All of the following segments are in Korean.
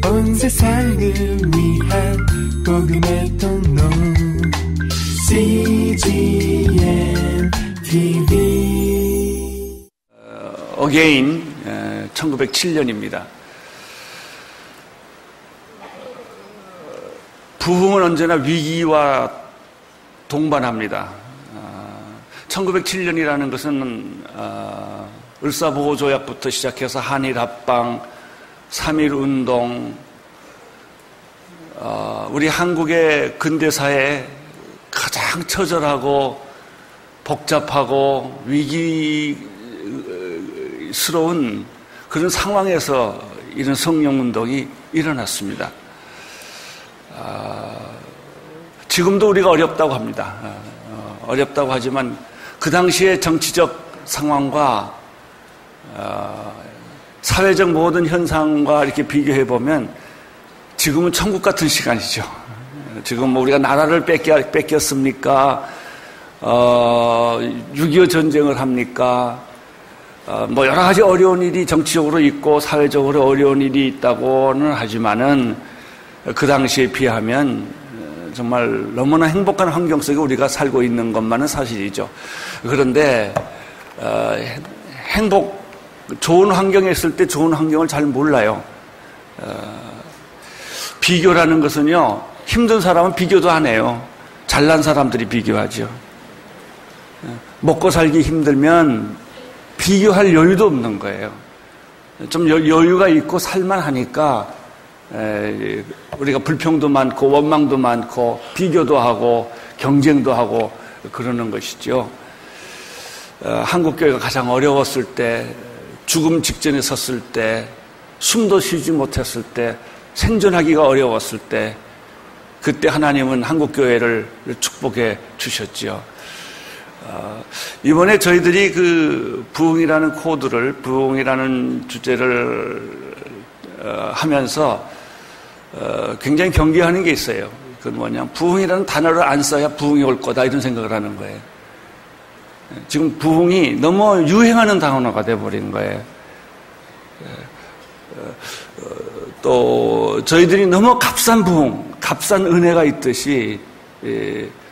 온 세상을 위한 복음의 통로 CGN TV. 어게인 1907년입니다. 부흥은 언제나 위기와 동반합니다. 1907년이라는 것은 을사보호조약부터 시작해서 한일합방, 3.1운동, 우리 한국의 근대사에 가장 처절하고 복잡하고 위기스러운 그런 상황에서 이런 성령운동이 일어났습니다. 지금도 우리가 어렵다고 합니다. 어렵다고 하지만 그 당시의 정치적 상황과 사회적 모든 현상과 이렇게 비교해 보면 지금은 천국 같은 시간이죠. 지금 뭐 우리가 나라를 뺏겼습니까? 6.25 전쟁을 합니까? 뭐 여러 가지 어려운 일이 정치적으로 있고 사회적으로 어려운 일이 있다고는 하지만은 그 당시에 비하면 정말 너무나 행복한 환경 속에 우리가 살고 있는 것만은 사실이죠. 그런데 좋은 환경에 있을 때 좋은 환경을 잘 몰라요. 비교라는 것은요, 힘든 사람은 비교도 안 해요. 잘난 사람들이 비교하죠. 먹고 살기 힘들면 비교할 여유도 없는 거예요. 좀 여유가 있고 살만하니까 우리가 불평도 많고 원망도 많고 비교도 하고 경쟁도 하고 그러는 것이죠. 한국교회가 가장 어려웠을 때, 죽음 직전에 섰을 때, 숨도 쉬지 못했을 때, 생존하기가 어려웠을 때, 그때 하나님은 한국교회를 축복해 주셨지요. 이번에 저희들이 그 부흥이라는 코드를, 부흥이라는 주제를 하면서 굉장히 경계하는 게 있어요. 그건 뭐냐, 부흥이라는 단어를 안 써야 부흥이 올 거다 이런 생각을 하는 거예요. 지금 부흥이 너무 유행하는 단어가 돼버린 거예요. 또 저희들이 너무 값싼 부흥, 값싼 은혜가 있듯이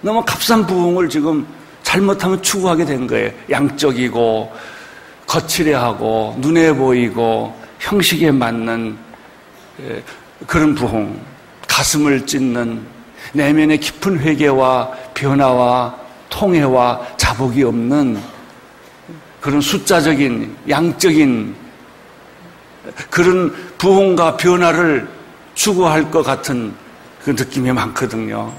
너무 값싼 부흥을 지금 잘못하면 추구하게 된 거예요. 양적이고 거칠해하고 눈에 보이고 형식에 맞는 그런 부흥, 가슴을 찢는 내면의 깊은 회개와 변화와 통해와 자복이 없는 그런 숫자적인 양적인 그런 부흥과 변화를 추구할 것 같은 그 느낌이 많거든요.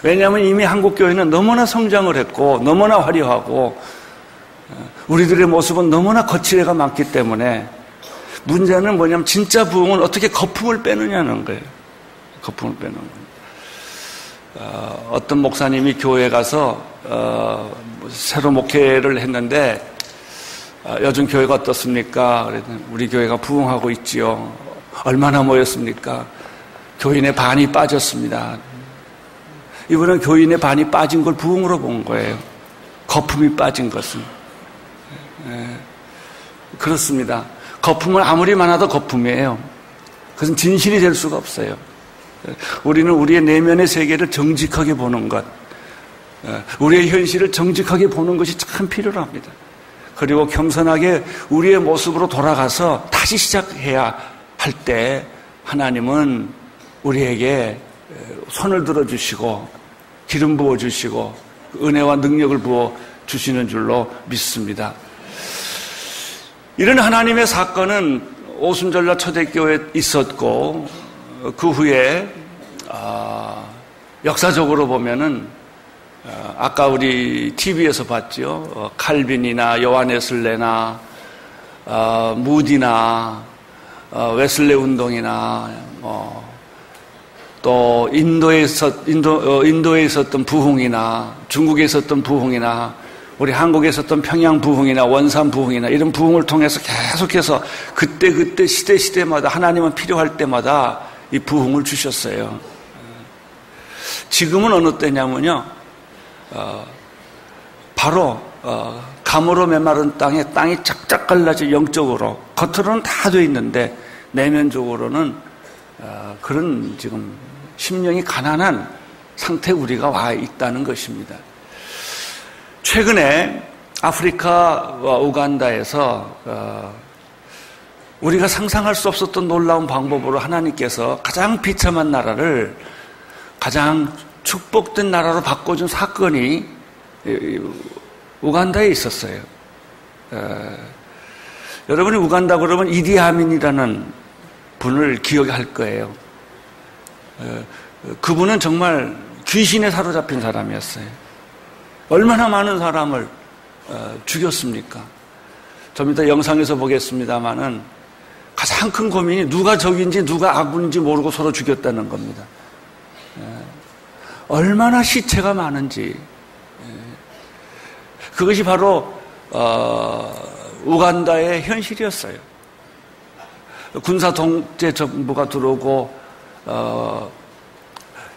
왜냐하면 이미 한국교회는 너무나 성장을 했고 너무나 화려하고 우리들의 모습은 너무나 거칠애가 많기 때문에 문제는 뭐냐면 진짜 부흥은 어떻게 거품을 빼느냐는 거예요. 거품을 빼는 거예요. 어떤 목사님이 교회에 가서 새로 목회를 했는데 요즘 교회가 어떻습니까? 그랬더니 우리 교회가 부흥하고 있지요. 얼마나 모였습니까? 교인의 반이 빠졌습니다. 이번엔 교인의 반이 빠진 걸 부흥으로 본 거예요. 거품이 빠진 것은. 그렇습니다. 거품은 아무리 많아도 거품이에요. 그것은 진실이 될 수가 없어요. 우리는 우리의 내면의 세계를 정직하게 보는 것, 우리의 현실을 정직하게 보는 것이 참 필요합니다. 그리고 겸손하게 우리의 모습으로 돌아가서 다시 시작해야 할 때 하나님은 우리에게 손을 들어주시고 기름 부어주시고 은혜와 능력을 부어주시는 줄로 믿습니다. 이런 하나님의 사건은 오순절날 초대교회에 있었고 그 후에 역사적으로 보면은 아까 우리 TV에서 봤죠. 칼빈이나 요한웨슬레나 무디나 웨슬레 운동이나 또 인도에 있었던 부흥이나 중국에 있었던 부흥이나 우리 한국에 있었던 평양 부흥이나 원산 부흥이나 이런 부흥을 통해서 계속해서 그때 시대마다 하나님은 필요할 때마다 이 부흥을 주셨어요. 지금은 어느 때냐면요, 바로 감으로 메마른 땅이 쫙쫙 갈라져 영적으로 겉으로는 다 돼 있는데 내면적으로는 그런 지금 심령이 가난한 상태에 우리가 와 있다는 것입니다. 최근에 아프리카와 우간다에서 우리가 상상할 수 없었던 놀라운 방법으로 하나님께서 가장 비참한 나라를 가장 축복된 나라로 바꿔준 사건이 우간다에 있었어요. 여러분이 우간다 그러면 이디아민이라는 분을 기억할 거예요. 그분은 정말 귀신에 사로잡힌 사람이었어요. 얼마나 많은 사람을 죽였습니까? 좀 이따 영상에서 보겠습니다만은 가장 큰 고민이 누가 적인지 누가 아군인지 모르고 서로 죽였다는 겁니다. 얼마나 시체가 많은지. 그것이 바로 우간다의 현실이었어요. 군사 통제 정부가 들어오고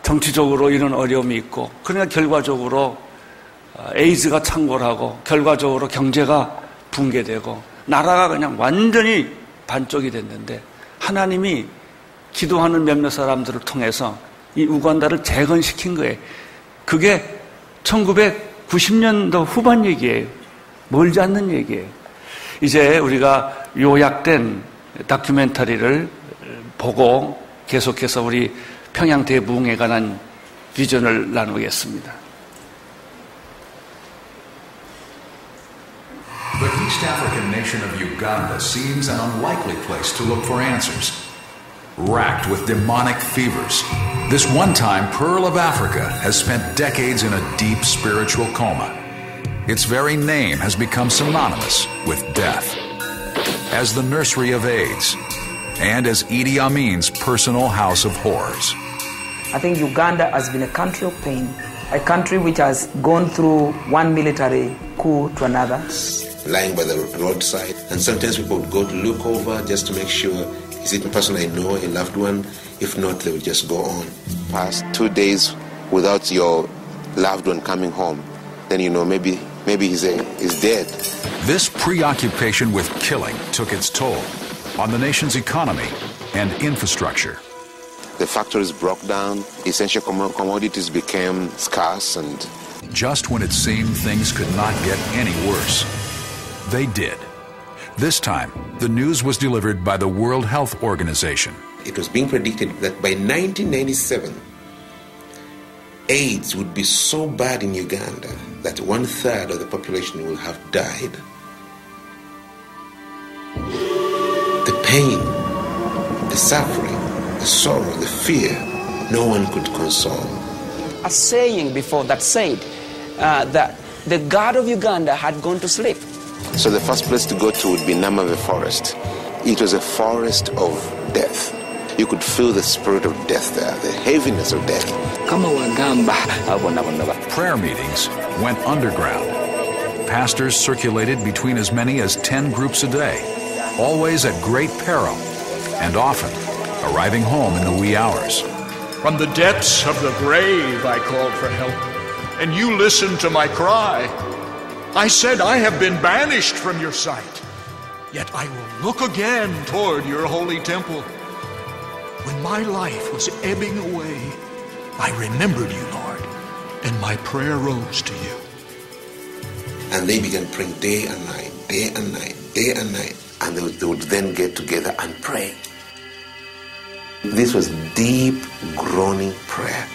정치적으로 이런 어려움이 있고, 그러나 결과적으로 에이즈가 창궐하고 결과적으로 경제가 붕괴되고 나라가 그냥 완전히 반쪽이 됐는데, 하나님이 기도하는 몇몇 사람들을 통해서 이 우간다를 재건시킨 거예요. 그게 1990년도 후반 얘기예요. 멀지 않는 얘기예요. 이제 우리가 요약된 다큐멘터리를 보고 계속해서 우리 평양 대부흥에 관한 비전을 나누겠습니다. The East African nation of Uganda seems an unlikely place to look for answers. Racked with demonic fevers, this one-time pearl of Africa has spent decades in a deep spiritual coma. Its very name has become synonymous with death. As the nursery of AIDS, and as Idi Amin's personal house of horrors. I think Uganda has been a country of pain, a country which has gone through one military coup to another. Lying by the roadside, and sometimes people would go to look over just to make sure, is it a person I know, a loved one? If not, they would just go on. Past 2 days without your loved one coming home, then you know maybe he's dead. This preoccupation with killing took its toll on the nation's economy and infrastructure. The factories broke down, essential commodities became scarce, and just when it seemed things could not get any worse, they did. This time, the news was delivered by the World Health Organization. It was being predicted that by 1997, AIDS would be so bad in Uganda that 1/3 of the population will have died. The pain, the suffering, the sorrow, the fear, no one could console. A saying before that said that the God of Uganda had gone to sleep. So the first place to go to would be Namave Forest. It was a forest of death. You could feel the spirit of death there, the heaviness of death. Prayer meetings went underground. Pastors circulated between as many as 10 groups a day, always at great peril, and often arriving home in the wee hours. From the depths of the grave I called for help, and you listened to my cry. I said, I have been banished from your sight, yet I will look again toward your holy temple. When my life was ebbing away, I remembered you, Lord, and my prayer rose to you. And they began praying day and night, day and night, day and night. And they would then get together and pray. This was deep, groaning prayer.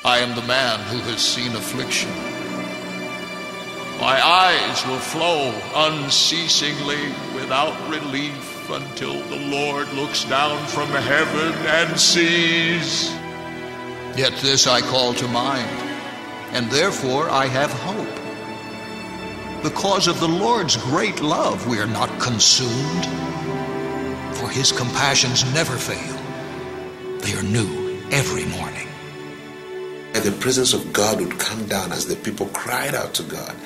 I am the man who has seen affliction. My eyes will flow unceasingly without relief until the Lord looks down from heaven and sees. Yet this I call to mind, and therefore I have hope. Because of the Lord's great love, we are not consumed, for his compassions never fail. They are new every morning. And the presence of God would come down as the people cried out to God.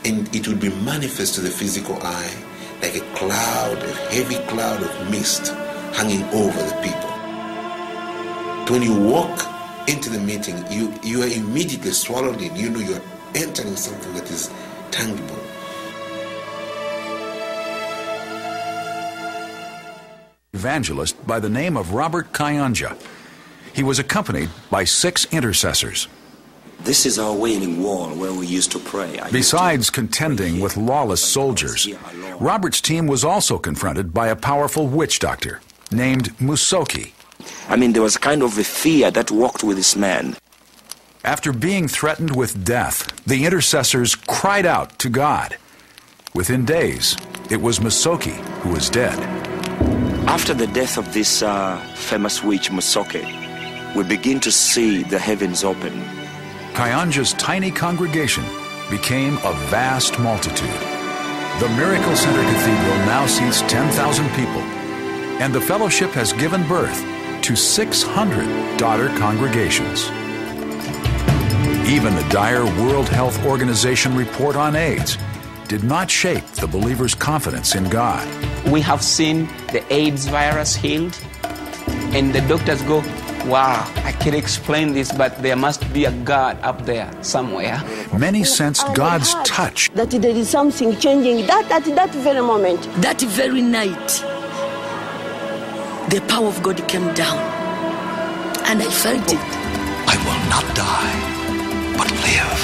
And it would be manifest to the physical eye like a cloud, a heavy cloud of mist hanging over the people. When you walk into the meeting, you are immediately swallowed in. You know you are entering something that is tangible. evangelist by the name of Robert Kayanja. He was accompanied by 6 intercessors. This is our wailing wall where we used to pray. Besides contending with lawless soldiers, Robert's team was also confronted by a powerful witch doctor named Musoki. There was kind of a fear that walked with this man. After being threatened with death, the intercessors cried out to God. Within days, it was Musoki who was dead. After the death of this famous witch, Musoki, we begin to see the heavens open. Kayanja's tiny congregation became a vast multitude. The Miracle Center Cathedral now seats 10,000 people, and the fellowship has given birth to 600 daughter congregations. Even the dire World Health Organization report on AIDS did not shake the believers' confidence in God. We have seen the AIDS virus healed, and the doctors go, wow, I can't explain this, but there must be a God up there somewhere. Many sensed God's touch. That there is something changing at that very moment. That very night, the power of God came down, and I felt it. I will not die, but live,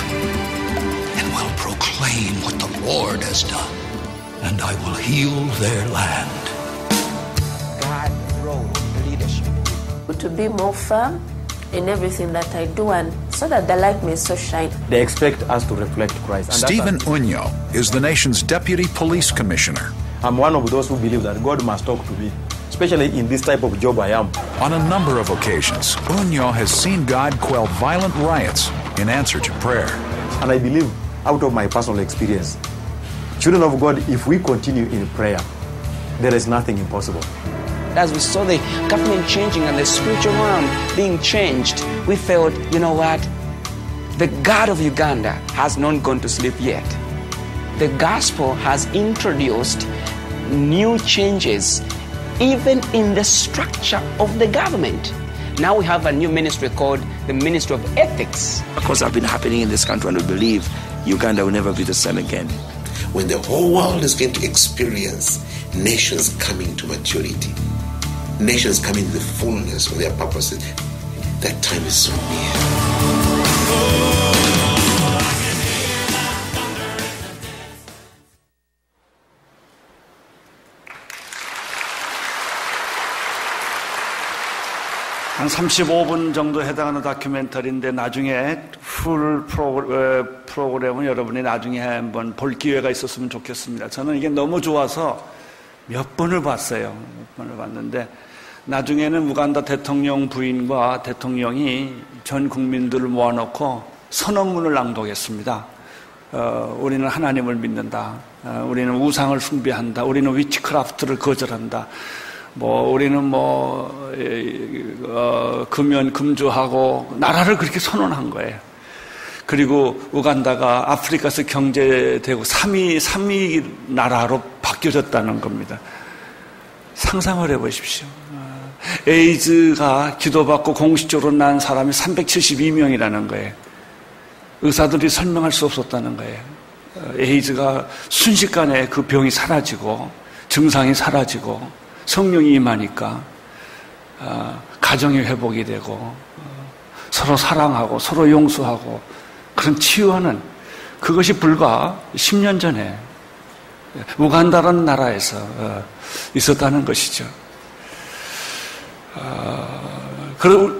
and will proclaim what the Lord has done, and I will heal their land. God role leadership. To be more firm in everything that I do, and so that the light may so shine. They expect us to reflect Christ. Stephen Unyo is the nation's deputy police commissioner. I'm one of those who believe that God must talk to me, especially in this type of job I am. On a number of occasions, Unyo has seen God quell violent riots in answer to prayer. And I believe, out of my personal experience, children of God, if we continue in prayer, there is nothing impossible. As we saw the government changing and the spiritual realm being changed, we felt, you know what? The God of Uganda has not gone to sleep yet. The gospel has introduced new changes even in the structure of the government. Now we have a new ministry called the Ministry of Ethics. Because have been happening in this country, and we believe Uganda will never be the same again. When the whole world is going to experience nations coming to maturity, nations coming to the fullness of their purposes, that time is so near. 한 35분 정도 해당하는 다큐멘터리인데 나중에 풀 프로그램은 여러분이 나중에 한번 볼 기회가 있었으면 좋겠습니다. 저는 이게 너무 좋아서 몇 번을 봤어요. 몇 번을 봤는데 나중에는 우간다 대통령 부인과 대통령이 전 국민들을 모아놓고 선언문을 낭독했습니다. 우리는 하나님을 믿는다. 우리는 우상을 숭배한다. 우리는 위치크라프트를 거절한다. 우리는 금연 금주하고 나라를 그렇게 선언한 거예요. 그리고 우간다가 아프리카에서 경제대국 3위 나라로 바뀌어졌다는 겁니다. 상상을 해보십시오. 에이즈가 기도받고 공식적으로 난 사람이 372명이라는 거예요. 의사들이 설명할 수 없었다는 거예요. 에이즈가 순식간에 그 병이 사라지고 증상이 사라지고 성령이 임하니까 가정이 회복이 되고 서로 사랑하고 서로 용서하고 그런 치유하는 그것이 불과 10년 전에 우간다라는 나라에서 있었다는 것이죠.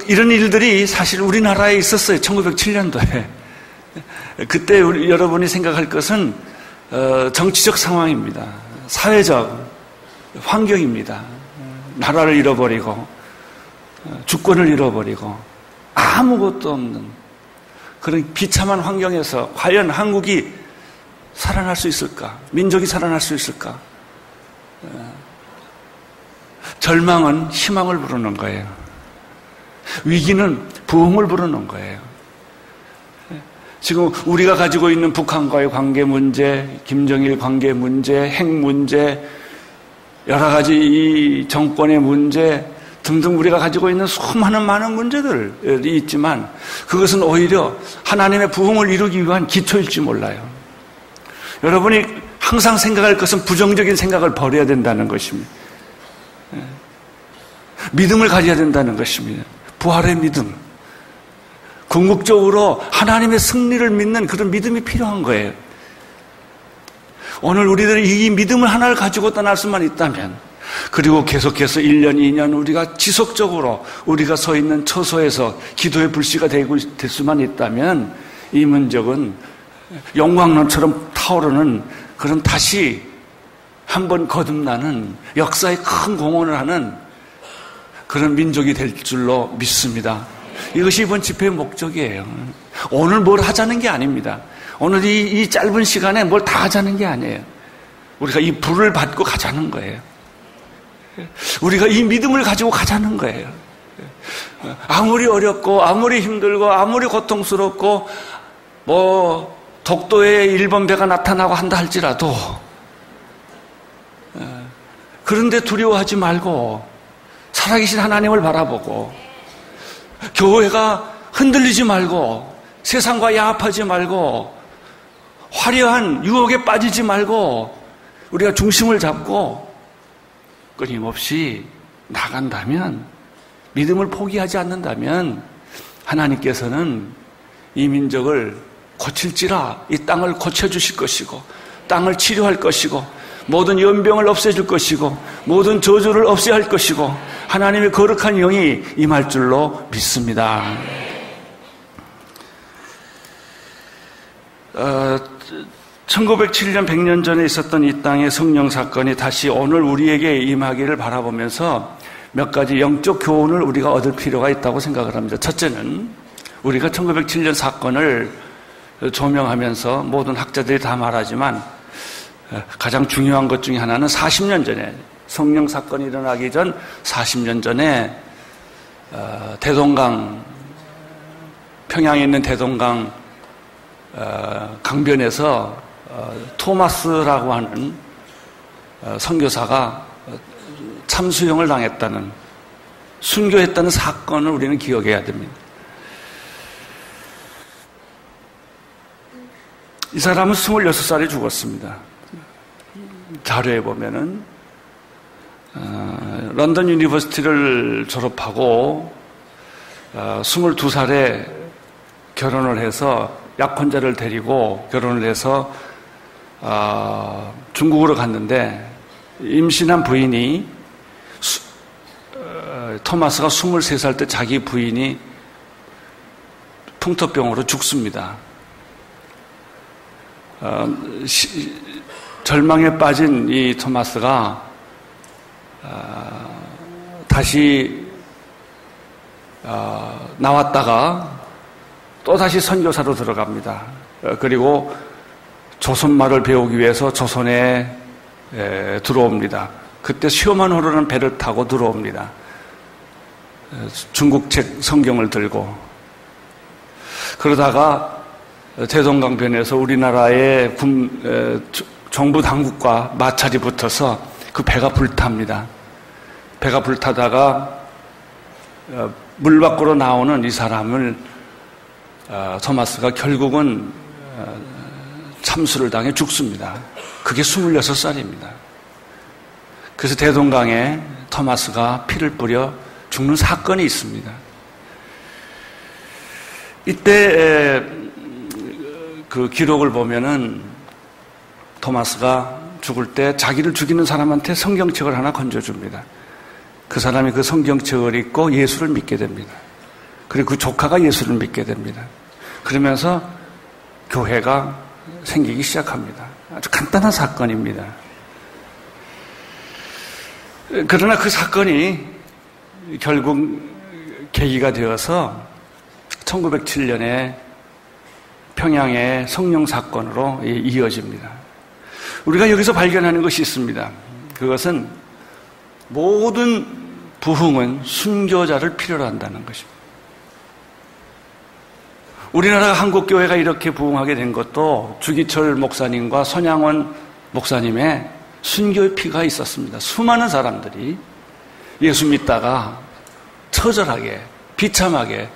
이런 일들이 사실 우리나라에 있었어요. 1907년도에. 그때 여러분이 생각할 것은 정치적 상황입니다. 사회적 환경입니다. 나라를 잃어버리고 주권을 잃어버리고 아무것도 없는 그런 비참한 환경에서 과연 한국이 살아날 수 있을까? 민족이 살아날 수 있을까? 절망은 희망을 부르는 거예요. 위기는 부흥을 부르는 거예요. 지금 우리가 가지고 있는 북한과의 관계 문제, 김정일 관계 문제, 핵 문제, 여러 가지 이 정권의 문제 등등 우리가 가지고 있는 수많은 많은 문제들이 있지만 그것은 오히려 하나님의 부흥을 이루기 위한 기초일지 몰라요. 여러분이 항상 생각할 것은 부정적인 생각을 버려야 된다는 것입니다. 믿음을 가져야 된다는 것입니다. 부활의 믿음. 궁극적으로 하나님의 승리를 믿는 그런 믿음이 필요한 거예요. 오늘 우리들이 이 믿음을 하나를 가지고 떠날 수만 있다면, 그리고 계속해서 1년, 2년 우리가 지속적으로 우리가 서 있는 처소에서 기도의 불씨가 될 수만 있다면 이 민족은 영광론처럼 타오르는 그런 다시 한번 거듭나는 역사에 큰 공헌을 하는 그런 민족이 될 줄로 믿습니다. 이것이 이번 집회의 목적이에요. 오늘 뭘 하자는 게 아닙니다. 오늘 이 짧은 시간에 뭘 다 하자는 게 아니에요. 우리가 이 불을 받고 가자는 거예요. 우리가 이 믿음을 가지고 가자는 거예요. 아무리 어렵고 아무리 힘들고 아무리 고통스럽고 독도에 일본 배가 나타나고 한다 할지라도 그런데 두려워하지 말고 살아계신 하나님을 바라보고 교회가 흔들리지 말고 세상과 야합하지 말고 화려한 유혹에 빠지지 말고 우리가 중심을 잡고 끊임없이 나간다면, 믿음을 포기하지 않는다면 하나님께서는 이 민족을 고칠지라 이 땅을 고쳐주실 것이고 땅을 치료할 것이고 모든 연병을 없애줄 것이고 모든 저주를 없애야 할 것이고 하나님의 거룩한 영이 임할 줄로 믿습니다. 1907년 100년 전에 있었던 이 땅의 성령 사건이 다시 오늘 우리에게 임하기를 바라보면서 몇 가지 영적 교훈을 우리가 얻을 필요가 있다고 생각을 합니다. 첫째는 우리가 1907년 사건을 조명하면서 모든 학자들이 다 말하지만 가장 중요한 것 중에 하나는 40년 전에, 성령 사건이 일어나기 전 40년 전에 대동강, 평양에 있는 대동강 강변에서 토마스라고 하는 선교사가 참수형을 당했다는, 순교했다는 사건을 우리는 기억해야 됩니다. 이 사람은 26살에 죽었습니다. 자료에 보면은 런던 유니버시티를 졸업하고 22살에 결혼을 해서 약혼자를 데리고 결혼을 해서 중국으로 갔는데 임신한 부인이 토마스가 23살 때 자기 부인이 풍토병으로 죽습니다. 절망에 빠진 이 토마스가 다시 나왔다가 또 다시 선교사로 들어갑니다. 그리고 조선말을 배우기 위해서 조선에 들어옵니다. 그때 셔먼호라는 배를 타고 들어옵니다. 중국책 성경을 들고. 그러다가 대동강변에서 우리나라의 정부 당국과 마찰이 붙어서 그 배가 불탑니다. 배가 불타다가 물 밖으로 나오는 이 사람을 토마스가 결국은 참수를 당해 죽습니다. 그게 26살입니다. 그래서 대동강에 토마스가 피를 뿌려 죽는 사건이 있습니다. 이때 그 기록을 보면은 토마스가 죽을 때 자기를 죽이는 사람한테 성경책을 하나 건져줍니다. 그 사람이 그 성경책을 읽고 예수를 믿게 됩니다. 그리고 그 조카가 예수를 믿게 됩니다. 그러면서 교회가 생기기 시작합니다. 아주 간단한 사건입니다. 그러나 그 사건이 결국 계기가 되어서 1907년에 평양의 성령 사건으로 이어집니다. 우리가 여기서 발견하는 것이 있습니다. 그것은 모든 부흥은 순교자를 필요로 한다는 것입니다. 우리나라 한국교회가 이렇게 부흥하게 된 것도 주기철 목사님과 손양원 목사님의 순교의 피가 있었습니다. 수많은 사람들이 예수 믿다가 처절하게 비참하게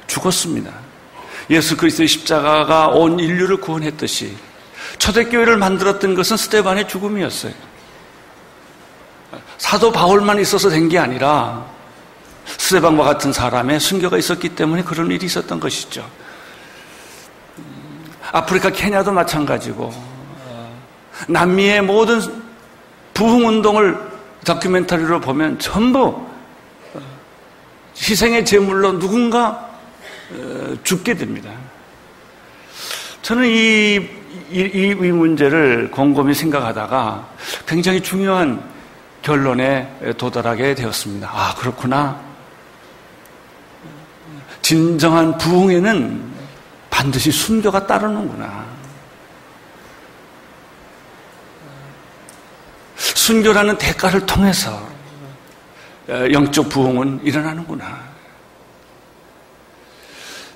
죽었습니다. 예수 그리스도의 십자가가 온 인류를 구원했듯이 초대교회를 만들었던 것은 스데반의 죽음이었어요. 사도 바울만 있어서 된 게 아니라 스데반과 같은 사람의 순교가 있었기 때문에 그런 일이 있었던 것이죠. 아프리카 케냐도 마찬가지고 남미의 모든 부흥운동을 다큐멘터리로 보면 전부 희생의 제물로 누군가 죽게 됩니다. 저는 이 문제를 곰곰이 생각하다가 굉장히 중요한 결론에 도달하게 되었습니다. 아, 그렇구나. 진정한 부흥에는 반드시 순교가 따르는구나. 순교라는 대가를 통해서 영적 부흥은 일어나는구나.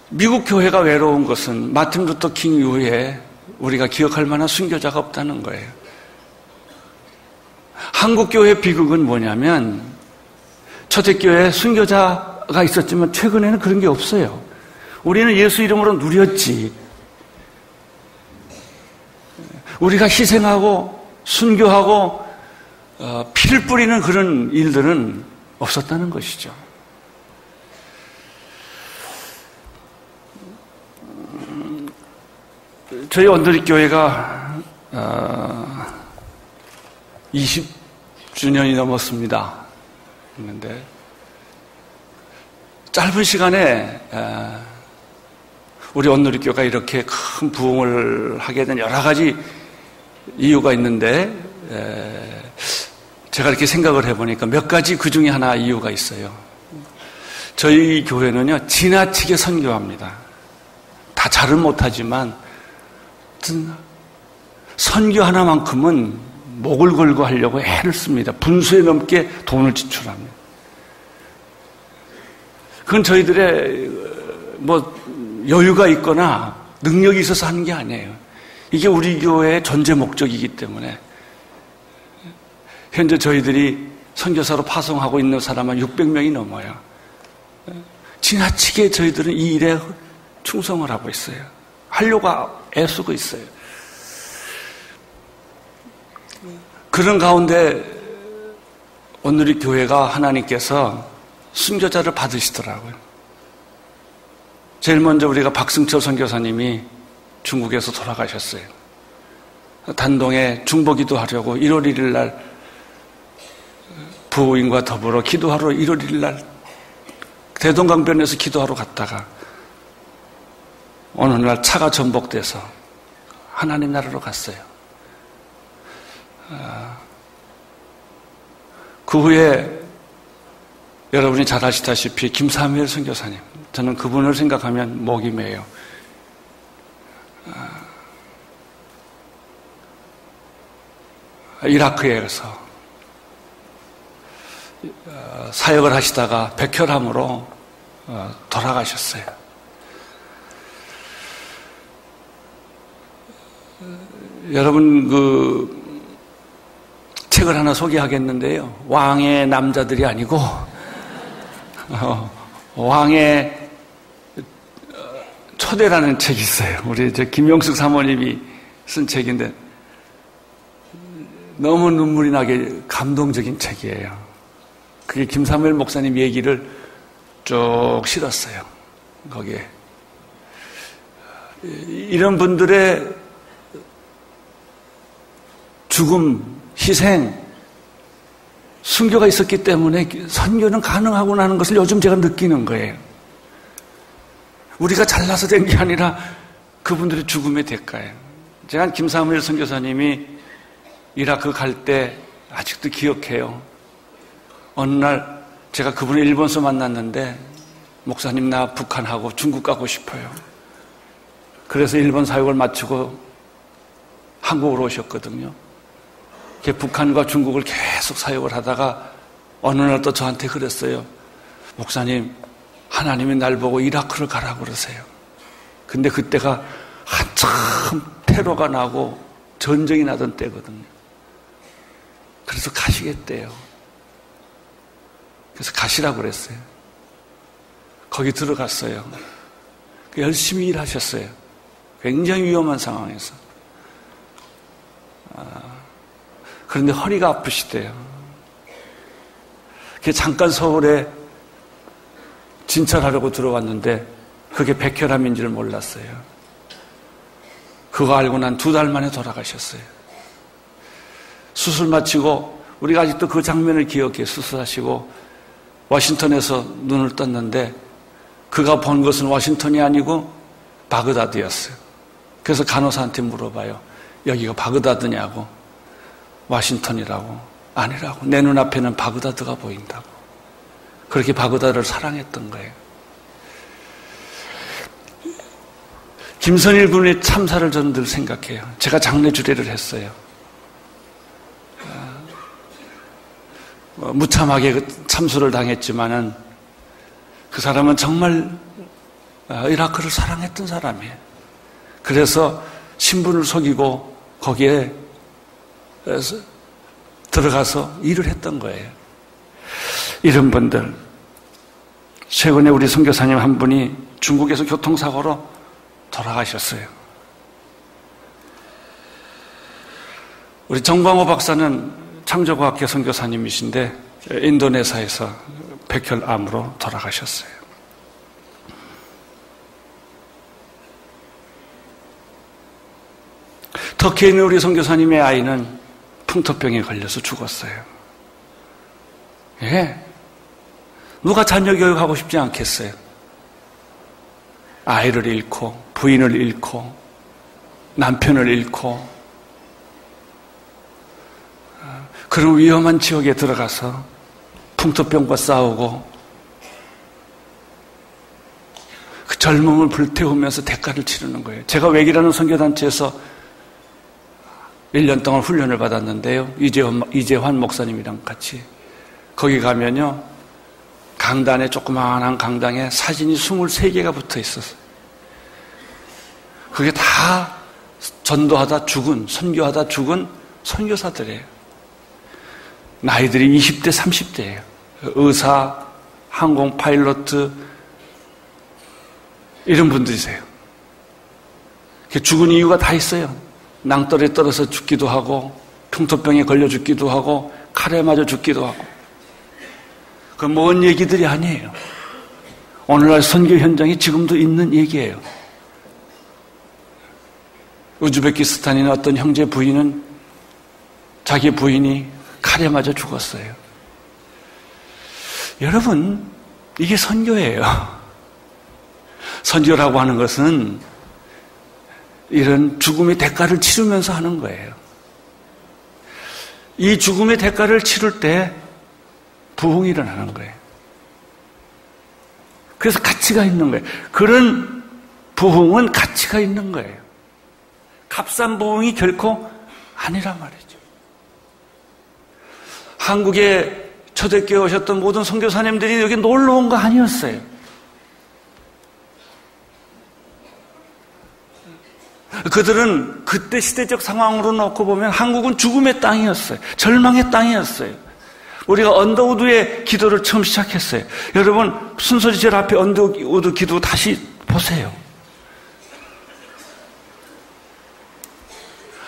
미국 교회가 외로운 것은 마틴 루터 킹 이후에 우리가 기억할 만한 순교자가 없다는 거예요. 한국 교회 비극은 뭐냐면 초대교회에 순교자가 있었지만 최근에는 그런 게 없어요. 우리는 예수 이름으로 누렸지. 우리가 희생하고 순교하고 피를 뿌리는 그런 일들은 없었다는 것이죠. 저희 언더리 교회가 20주년이 넘었습니다. 그런데 짧은 시간에 우리 언더리 교회가 이렇게 큰 부흥을 하게 된 여러 가지 이유가 있는데 제가 이렇게 생각을 해보니까 몇 가지 그 중에 하나 이유가 있어요. 저희 교회는요, 지나치게 선교합니다. 다 잘은 못하지만 선교 하나만큼은 목을 걸고 하려고 애를 씁니다. 분수에 넘게 돈을 지출합니다. 그건 저희들의 여유가 있거나 능력이 있어서 하는 게 아니에요. 이게 우리 교회의 존재 목적이기 때문에 현재 저희들이 선교사로 파송하고 있는 사람은 600명이 넘어요. 지나치게 저희들은 이 일에 충성을 하고 있어요. 하려고 애쓰고 있어요. 그런 가운데 오늘 이 교회가 하나님께서 순교자를 받으시더라고요. 제일 먼저 우리가 박승철 선교사님이 중국에서 돌아가셨어요. 단동에 중보기도 하려고 1월 1일 날 부인과 더불어 기도하러 1월 1일 날 대동강변에서 기도하러 갔다가 어느 날 차가 전복돼서 하나님 나라로 갔어요. 그 후에 여러분이 잘 아시다시피 김사무엘 선교사님, 저는 그분을 생각하면 목이 메요. 이라크에서 사역을 하시다가 백혈암으로 돌아가셨어요. 여러분 그 책을 하나 소개하겠는데요. 왕의 남자들이 아니고 왕의 초대라는 책이 있어요. 우리 김용숙 사모님이 쓴 책인데 너무 눈물이 나게 감동적인 책이에요. 그게 김사무엘 목사님 얘기를 쭉 실었어요. 거기에 이런 분들의 죽음, 희생, 순교가 있었기 때문에 선교는 가능하구나 하는 것을 요즘 제가 느끼는 거예요. 우리가 잘나서 된 게 아니라 그분들의 죽음의 대가예요. 제가 김사무엘 선교사님이 이라크 갈 때 아직도 기억해요. 어느 날 제가 그분을 일본에서 만났는데 목사님 나 북한하고 중국 가고 싶어요. 그래서 일본 사역을 마치고 한국으로 오셨거든요. 북한과 중국을 계속 사역을 하다가 어느 날 또 저한테 그랬어요. 목사님, 하나님이 날 보고 이라크를 가라고 그러세요. 근데 그때가 한참 테러가 나고 전쟁이 나던 때거든요. 그래서 가시겠대요. 그래서 가시라고 그랬어요. 거기 들어갔어요. 열심히 일하셨어요. 굉장히 위험한 상황에서. 그런데 허리가 아프시대요. 잠깐 서울에 진찰하려고 들어왔는데 그게 백혈암인 줄 몰랐어요. 그거 알고 난 2달 만에 돌아가셨어요. 수술 마치고 우리가 아직도 그 장면을 기억해. 수술하시고 워싱턴에서 눈을 떴는데 그가 본 것은 워싱턴이 아니고 바그다드였어요. 그래서 간호사한테 물어봐요. 여기가 바그다드냐고. 워싱턴이라고. 아니라고. 내 눈앞에는 바그다드가 보인다고. 그렇게 바그다드를 사랑했던 거예요. 김선일 군의 참사를 저는 늘 생각해요. 제가 장례 주례를 했어요. 무참하게 그 참수를 당했지만은 그 사람은 정말 이라크를 사랑했던 사람이에요. 그래서 신분을 속이고 거기에 들어가서 일을 했던 거예요. 이런 분들, 최근에 우리 선교사님 한 분이 중국에서 교통사고로 돌아가셨어요. 우리 정광호 박사는 창조과학계 선교사님이신데 인도네시아에서 백혈암으로 돌아가셨어요. 터키에 있는 우리 선교사님의 아이는 풍토병에 걸려서 죽었어요. 예. 누가 자녀 교육하고 싶지 않겠어요? 아이를 잃고, 부인을 잃고, 남편을 잃고, 그런 위험한 지역에 들어가서 풍토병과 싸우고, 그 젊음을 불태우면서 대가를 치르는 거예요. 제가 외기라는 선교단체에서 1년 동안 훈련을 받았는데요. 이재환 목사님이랑 같이. 거기 가면요. 강단에, 조그마한 강당에 사진이 23개가 붙어 있었어요. 그게 다 전도하다 죽은, 선교하다 죽은 선교사들이에요. 나이들이 20대, 30대예요. 의사, 항공 파일로트, 이런 분들이세요. 죽은 이유가 다 있어요. 낭떠러에 떨어서 죽기도 하고, 풍토병에 걸려 죽기도 하고, 칼에 맞아 죽기도 하고. 그 먼 얘기들이 아니에요. 오늘날 선교 현장에 지금도 있는 얘기예요. 우즈베키스탄인 어떤 형제 부인은 자기 부인이 칼에 맞아 죽었어요. 여러분, 이게 선교예요. 선교라고 하는 것은 이런 죽음의 대가를 치르면서 하는 거예요. 이 죽음의 대가를 치를 때 부흥이 일어나는 거예요. 그래서 가치가 있는 거예요. 그런 부흥은 가치가 있는 거예요. 값싼 부흥이 결코 아니란 말이죠. 한국에 초대교회 오셨던 모든 선교사님들이 여기 놀러 온 거 아니었어요. 그들은 그때 시대적 상황으로 놓고 보면 한국은 죽음의 땅이었어요. 절망의 땅이었어요. 우리가 언더우드의 기도를 처음 시작했어요. 여러분, 순서지절 앞에 언더우드 기도 다시 보세요.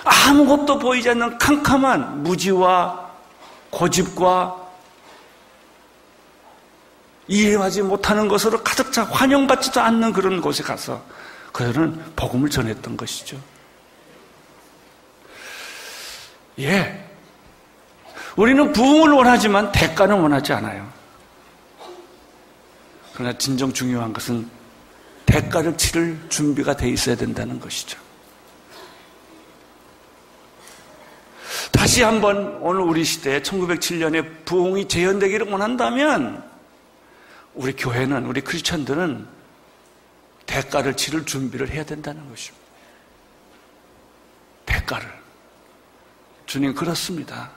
아무것도 보이지 않는 캄캄한 무지와 고집과 이해하지 못하는 것으로 가득 차 환영받지도 않는 그런 곳에 가서 그들은 복음을 전했던 것이죠. 예. 우리는 부흥을 원하지만 대가는 원하지 않아요. 그러나 진정 중요한 것은 대가를 치를 준비가 돼 있어야 된다는 것이죠. 다시 한번 오늘 우리 시대에 1907년에 부흥이 재현되기를 원한다면 우리 교회는, 우리 크리스천들은 대가를 치를 준비를 해야 된다는 것입니다. 대가를. 주님 그렇습니다.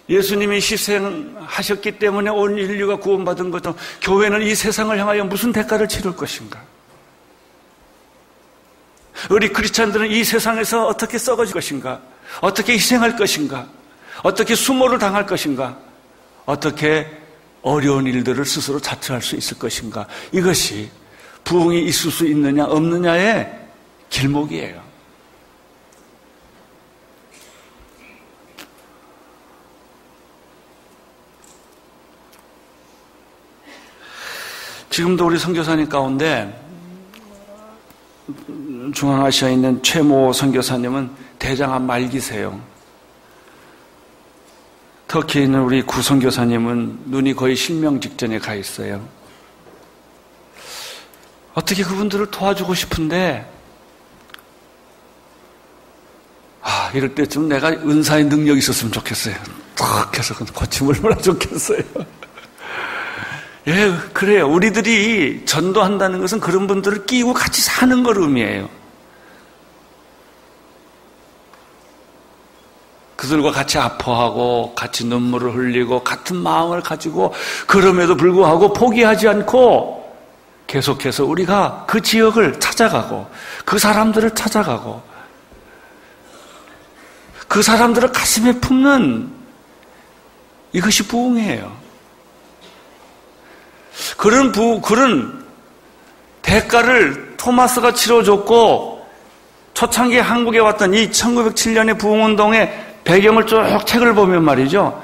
예수님이 희생하셨기 때문에 온 인류가 구원받은 것도 교회는 이 세상을 향하여 무슨 대가를 치를 것인가? 우리 크리스찬들은 이 세상에서 어떻게 썩어질 것인가? 어떻게 희생할 것인가? 어떻게 수모를 당할 것인가? 어떻게 어려운 일들을 스스로 자처할 수 있을 것인가? 이것이 부흥이 있을 수 있느냐 없느냐의 길목이에요. 지금도 우리 선교사님 가운데 중앙아시아에 있는 최모 선교사님은 대장암 말기세요. 터키에 있는 우리 구 선교사님은 눈이 거의 실명 직전에 가 있어요. 어떻게 그분들을 도와주고 싶은데 이럴 때쯤 내가 은사의 능력이 있었으면 좋겠어요. 탁 해서 고치면 얼마나 좋겠어요. 예, 그래요. 우리들이 전도한다는 것은 그런 분들을 끼고 같이 사는 걸 의미해요. 그들과 같이 아파하고 같이 눈물을 흘리고 같은 마음을 가지고 그럼에도 불구하고 포기하지 않고 계속해서 우리가 그 지역을 찾아가고 그 사람들을 찾아가고 그 사람들을 가슴에 품는 이것이 부흥이에요. 그런 대가를 토마스가 치러줬고 초창기 한국에 왔던 이 1907년의 부흥운동의 배경을 쭉 책을 보면 말이죠.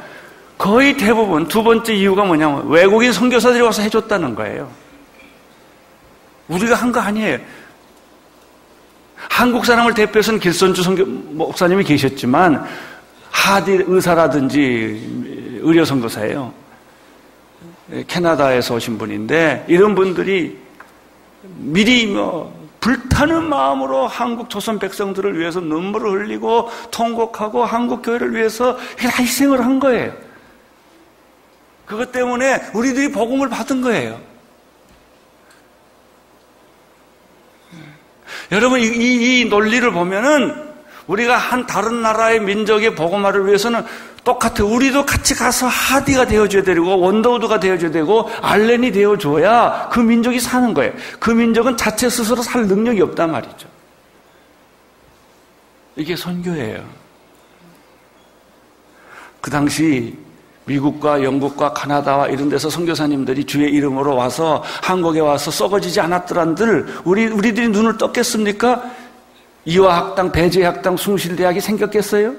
거의 대부분 두 번째 이유가 뭐냐면 외국인 선교사들이 와서 해줬다는 거예요. 우리가 한 거 아니에요. 한국 사람을 대표해서는 길선주 목사님이 계셨지만 하디 의사라든지 의료 선교사예요. 캐나다에서 오신 분인데 이런 분들이 미리 불타는 마음으로 한국 조선 백성들을 위해서 눈물을 흘리고 통곡하고 한국 교회를 위해서 희생을 한 거예요. 그것 때문에 우리들이 복음을 받은 거예요. 여러분 이 논리를 보면은 우리가 한 다른 나라의 민족의 복음화를 위해서는 똑같아. 우리도 같이 가서 하디가 되어줘야 되고 원더우드가 되어줘야 되고 알렌이 되어줘야 그 민족이 사는 거예요. 그 민족은 자체 스스로 살 능력이 없단 말이죠. 이게 선교예요. 그 당시 미국과 영국과 카나다와 이런 데서 선교사님들이 주의 이름으로 와서 한국에 와서 썩어지지 않았더란들 우리들이 눈을 떴겠습니까? 이화학당, 배제학당, 숭실대학이 생겼겠어요?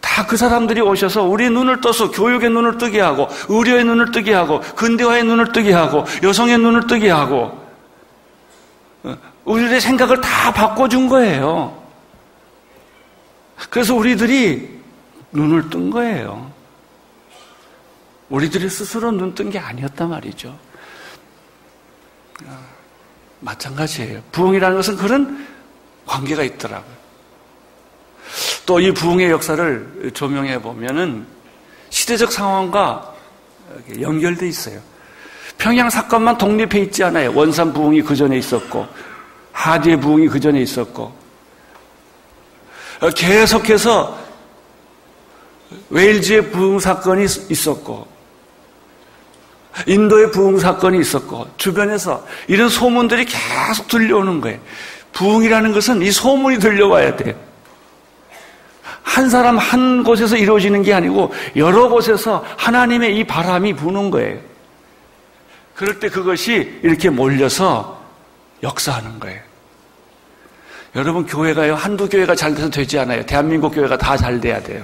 다 그 사람들이 오셔서 우리의 눈을 떠서 교육의 눈을 뜨게 하고 의료의 눈을 뜨게 하고 근대화의 눈을 뜨게 하고 여성의 눈을 뜨게 하고 우리들의 생각을 다 바꿔준 거예요. 그래서 우리들이 눈을 뜬 거예요. 우리들이 스스로 눈 뜬 게 아니었단 말이죠. 마찬가지예요. 부흥이라는 것은 그런 관계가 있더라고요. 또 이 부흥의 역사를 조명해 보면은 시대적 상황과 연결돼 있어요. 평양 사건만 독립해 있지 않아요. 원산 부흥이 그 전에 있었고 하디의 부흥이 그 전에 있었고 계속해서 웨일즈의 부흥 사건이 있었고 인도의 부흥 사건이 있었고 주변에서 이런 소문들이 계속 들려오는 거예요. 부흥이라는 것은 이 소문이 들려와야 돼요. 한 사람 한 곳에서 이루어지는 게 아니고 여러 곳에서 하나님의 이 바람이 부는 거예요. 그럴 때 그것이 이렇게 몰려서 역사하는 거예요. 여러분 교회가요 한두 교회가 잘 돼서 되지 않아요. 대한민국 교회가 다 잘 돼야 돼요.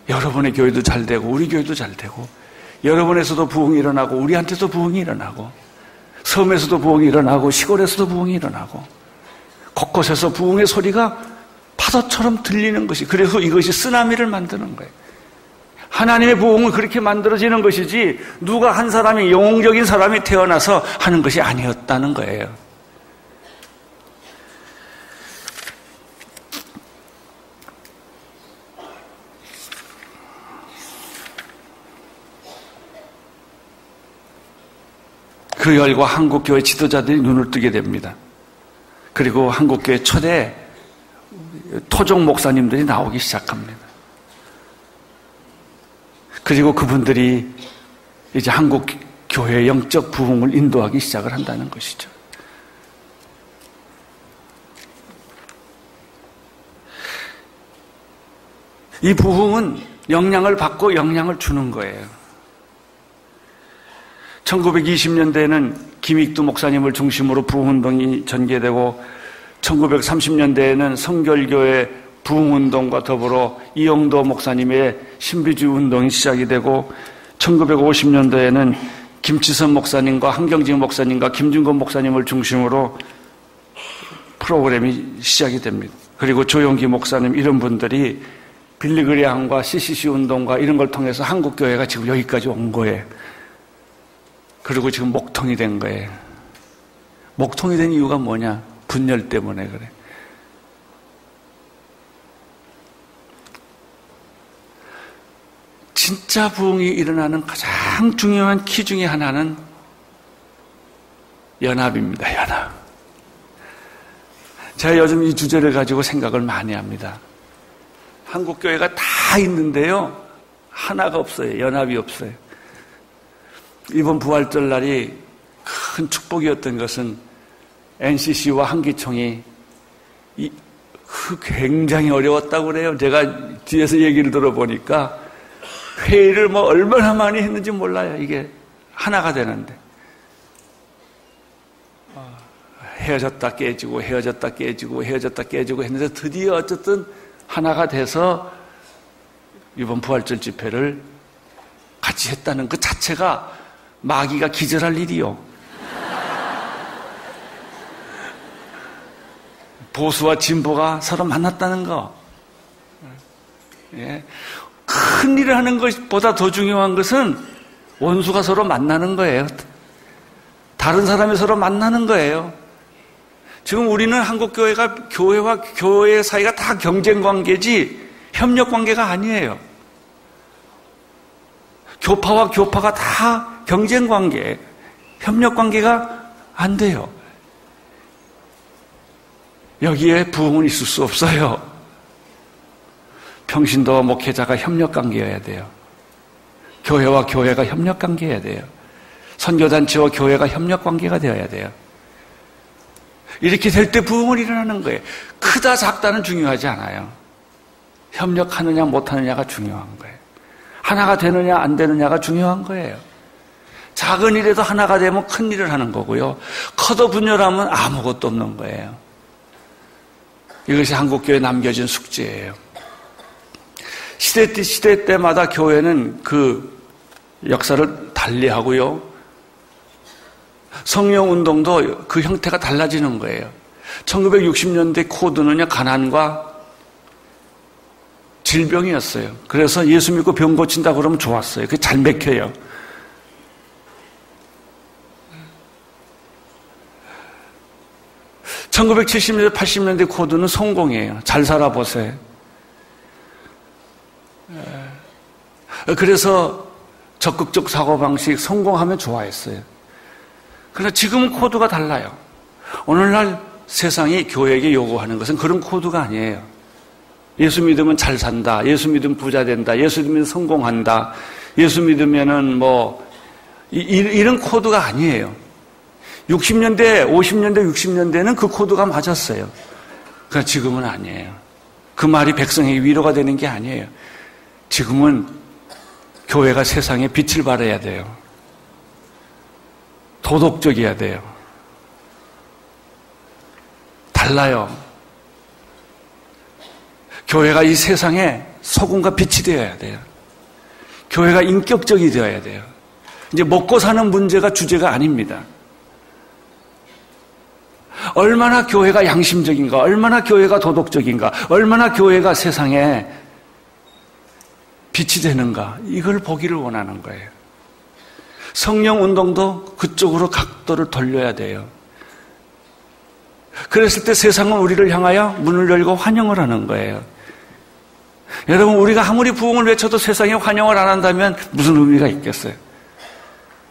여러분의 교회도 잘 되고 우리 교회도 잘 되고 여러분에서도 부흥이 일어나고 우리한테도 부흥이 일어나고 섬에서도 부흥이 일어나고 시골에서도 부흥이 일어나고 곳곳에서 부흥의 소리가 파도처럼 들리는 것이 그래서 이것이 쓰나미를 만드는 거예요. 하나님의 부흥은 그렇게 만들어지는 것이지 누가 한 사람이 영웅적인 사람이 태어나서 하는 것이 아니었다는 거예요. 그 열과 한국교회 지도자들이 눈을 뜨게 됩니다. 그리고 한국교회 초대 토종 목사님들이 나오기 시작합니다. 그리고 그분들이 이제 한국교회의 영적 부흥을 인도하기 시작을 한다는 것이죠. 이 부흥은 영향을 받고 영향을 주는 거예요. 1920년대에는 김익두 목사님을 중심으로 부흥운동이 전개되고 1930년대에는 성결교회 부흥운동과 더불어 이영도 목사님의 신비주의 운동이 시작이 되고 1950년대에는 김치선 목사님과 한경직 목사님과 김준건 목사님을 중심으로 프로그램이 시작이 됩니다. 그리고 조용기 목사님 이런 분들이 빌리그레함과 CCC 운동과 이런 걸 통해서 한국교회가 지금 여기까지 온 거예요. 그리고 지금 목통이 된 거예요. 목통이 된 이유가 뭐냐? 분열 때문에 그래. 진짜 부흥이 일어나는 가장 중요한 키 중에 하나는 연합입니다. 연합. 제가 요즘 이 주제를 가지고 생각을 많이 합니다. 한국교회가 다 있는데요. 하나가 없어요. 연합이 없어요. 이번 부활절 날이 큰 축복이었던 것은 NCC와 한기총이 굉장히 어려웠다고 그래요. 제가 뒤에서 얘기를 들어보니까 회의를 얼마나 많이 했는지 몰라요. 이게 하나가 되는데. 헤어졌다 깨지고 헤어졌다 깨지고 헤어졌다 깨지고 했는데 드디어 어쨌든 하나가 돼서 이번 부활절 집회를 같이 했다는 그 자체가 마귀가 기절할 일이요. 보수와 진보가 서로 만났다는 거. 예. 큰 일을 하는 것보다 더 중요한 것은 원수가 서로 만나는 거예요. 다른 사람이 서로 만나는 거예요. 지금 우리는 한국교회가 교회와 교회 사이가 다 경쟁 관계지 협력 관계가 아니에요. 교파와 교파가 다 경쟁 관계, 협력 관계가 안 돼요. 여기에 부흥은 있을 수 없어요. 평신도와 목회자가 협력 관계여야 돼요. 교회와 교회가 협력 관계여야 돼요. 선교단체와 교회가 협력 관계가 되어야 돼요. 이렇게 될 때 부흥은 일어나는 거예요. 크다 작다는 중요하지 않아요. 협력하느냐 못하느냐가 중요한 거예요. 하나가 되느냐 안 되느냐가 중요한 거예요. 작은 일에도 하나가 되면 큰 일을 하는 거고요. 커도 분열하면 아무것도 없는 거예요. 이것이 한국교회에 남겨진 숙제예요. 시대 때마다 교회는 그 역사를 달리하고요. 성령운동도 그 형태가 달라지는 거예요. 1960년대 코드는요, 가난과 질병이었어요. 그래서 예수 믿고 병 고친다 그러면 좋았어요. 그게 잘 맥혀요. (1970년대) 80년대 코드는 성공이에요. 잘 살아보세요. 그래서 적극적 사고방식, 성공하면 좋아했어요. 그러나 지금은 코드가 달라요. 오늘날 세상이 교회에게 요구하는 것은 그런 코드가 아니에요. 예수 믿으면 잘 산다. 예수 믿으면 부자 된다. 예수 믿으면 성공한다. 예수 믿으면은 이런 코드가 아니에요. 60년대, 50년대, 60년대는 그 코드가 맞았어요. 그러나 지금은 아니에요. 그 말이 백성에게 위로가 되는 게 아니에요. 지금은 교회가 세상에 빛을 발해야 돼요. 도덕적이어야 돼요. 달라요. 교회가 이 세상에 소금과 빛이 되어야 돼요. 교회가 인격적이 되어야 돼요. 이제 먹고 사는 문제가 주제가 아닙니다. 얼마나 교회가 양심적인가, 얼마나 교회가 도덕적인가, 얼마나 교회가 세상에 빛이 되는가, 이걸 보기를 원하는 거예요. 성령 운동도 그쪽으로 각도를 돌려야 돼요. 그랬을 때 세상은 우리를 향하여 문을 열고 환영을 하는 거예요. 여러분, 우리가 아무리 부흥을 외쳐도 세상에 환영을 안 한다면 무슨 의미가 있겠어요?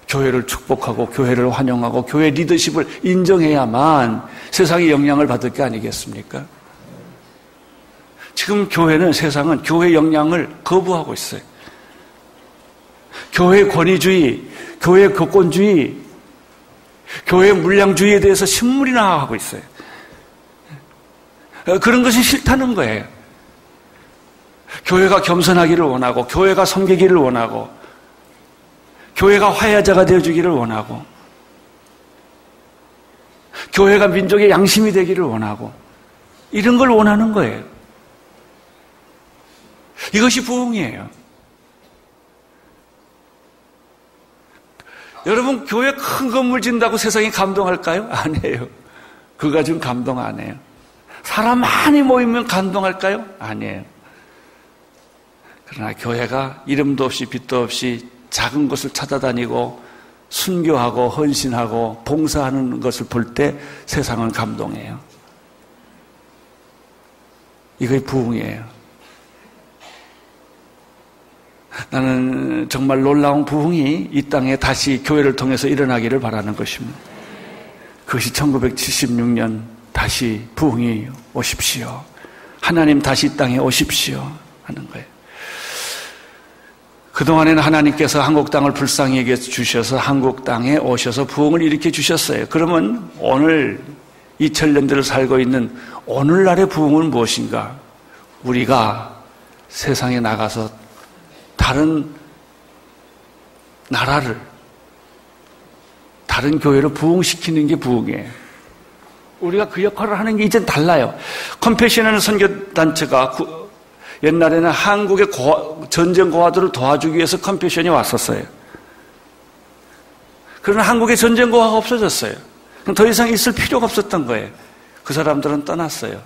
교회를 축복하고 교회를 환영하고 교회 리더십을 인정해야만 세상에 영향을 받을 게 아니겠습니까? 지금 교회는, 세상은 교회 영향을 거부하고 있어요. 교회 권위주의, 교회 교권주의, 교회 물량주의에 대해서 신물이 나가고 있어요. 그런 것이 싫다는 거예요. 교회가 겸손하기를 원하고, 교회가 섬기기를 원하고, 교회가 화해자가 되어주기를 원하고, 교회가 민족의 양심이 되기를 원하고, 이런 걸 원하는 거예요. 이것이 부흥이에요. 여러분, 교회 큰 건물 짓는다고 세상이 감동할까요? 아니에요. 그거 가지고 감동 안 해요. 사람 많이 모이면 감동할까요? 아니에요. 그러나 교회가 이름도 없이 빛도 없이 작은 곳을 찾아다니고 순교하고 헌신하고 봉사하는 것을 볼 때 세상은 감동해요. 이게 부흥이에요. 나는 정말 놀라운 부흥이 이 땅에 다시 교회를 통해서 일어나기를 바라는 것입니다. 그것이 1976년 다시 부흥이 오십시오. 하나님 다시 이 땅에 오십시오 하는 거예요. 그동안에는 하나님께서 한국 땅을 불쌍히 여겨 주셔서 한국 땅에 오셔서 부흥을 일으켜 주셨어요. 그러면 오늘 2000년대를 살고 있는 오늘날의 부흥은 무엇인가? 우리가 세상에 나가서 다른 나라를, 다른 교회를 부흥시키는 게 부흥이에요. 우리가 그 역할을 하는 게 이젠 달라요. 컴패션이라는 선교단체가 옛날에는 한국의 전쟁 고아들을 도와주기 위해서 컴패션이 왔었어요. 그러나 한국의 전쟁 고아가 없어졌어요. 더 이상 있을 필요가 없었던 거예요. 그 사람들은 떠났어요.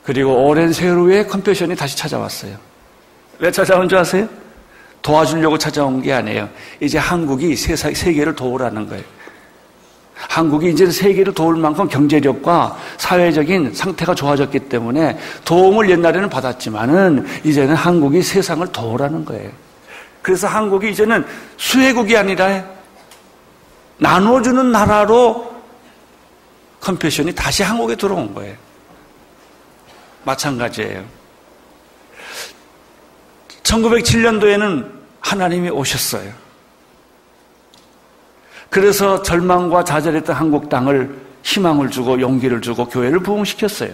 그리고 오랜 세월 후에 컴패션이 다시 찾아왔어요. 왜 찾아온 줄 아세요? 도와주려고 찾아온 게 아니에요. 이제 한국이 세계를 도우라는 거예요. 한국이 이제 세계를 도울 만큼 경제력과 사회적인 상태가 좋아졌기 때문에 도움을 옛날에는 받았지만은 이제는 한국이 세상을 도우라는 거예요. 그래서 한국이 이제는 수혜국이 아니라 나눠주는 나라로 컴패션이 다시 한국에 들어온 거예요. 마찬가지예요. 1907년도에는 하나님이 오셨어요. 그래서 절망과 좌절했던 한국 땅을 희망을 주고 용기를 주고 교회를 부흥시켰어요.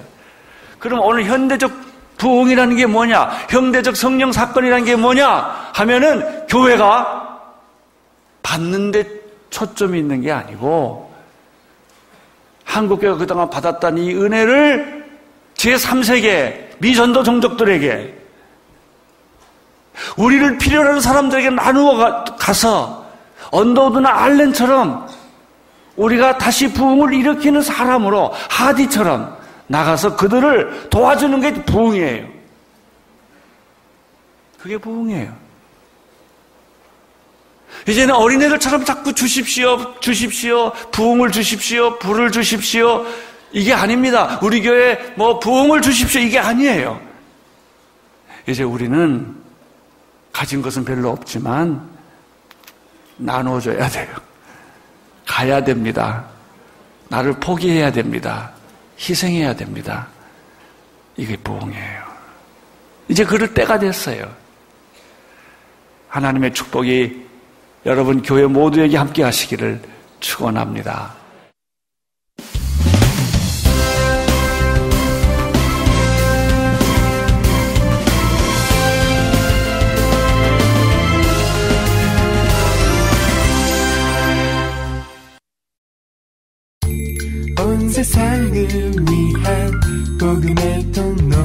그럼 오늘 현대적 부흥이라는 게 뭐냐? 현대적 성령 사건이라는 게 뭐냐? 하면은 교회가 받는 데 초점이 있는 게 아니고 한국교회가 그동안 받았던 이 은혜를 제3세계 미전도 종족들에게 우리를 필요로 하는 사람들에게 나누어 가서 언더우드나 알렌처럼 우리가 다시 부흥을 일으키는 사람으로 하디처럼 나가서 그들을 도와주는 게 부흥이에요. 그게 부흥이에요. 이제는 어린애들처럼 자꾸 주십시오, 부흥을 주십시오, 불을 주십시오. 이게 아닙니다. 우리 교회 부흥을 주십시오. 이게 아니에요. 이제 우리는 가진 것은 별로 없지만 나눠줘야 돼요. 가야 됩니다. 나를 포기해야 됩니다. 희생해야 됩니다. 이게 부흥이에요. 이제 그럴 때가 됐어요. 하나님의 축복이 여러분 교회 모두에게 함께 하시기를 축원합니다. 온 세상을 위한 복음의 통로